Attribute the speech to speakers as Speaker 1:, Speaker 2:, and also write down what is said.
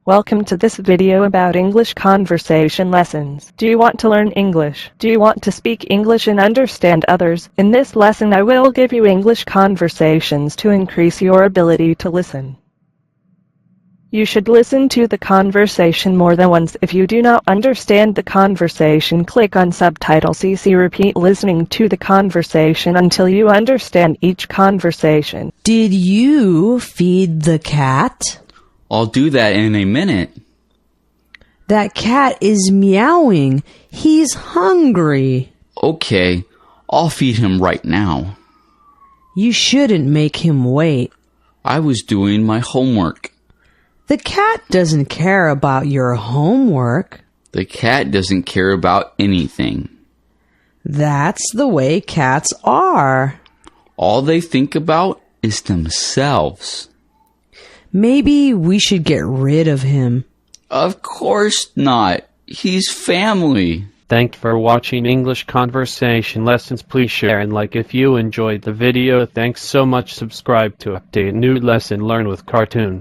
Speaker 1: Welcome to this video about English conversation lessons. Do you want to learn English? Do you want to speak English and understand others? In this lesson I will give you English conversations to increase your ability to listen. You should listen to the conversation more than once. If you do not understand the conversation, click on subtitles. CC repeat listening to the conversation until you understand each conversation.
Speaker 2: Did you feed the cat?
Speaker 3: I'll do that in a minute.
Speaker 2: That cat is meowing. He's hungry.
Speaker 3: Okay, I'll feed him right now.
Speaker 2: You shouldn't make him wait.
Speaker 3: I was doing my homework.
Speaker 2: The cat doesn't care about your homework.
Speaker 3: The cat doesn't care about anything.
Speaker 2: That's the way cats are.
Speaker 3: All they think about is themselves.
Speaker 2: Maybe we should get rid of him.
Speaker 3: Of course not. He's family.
Speaker 4: Thanks for watching English conversation lessons. Please share and like if you enjoyed the video. Thanks so much. Subscribe to update new lesson. Learn with Cartoon.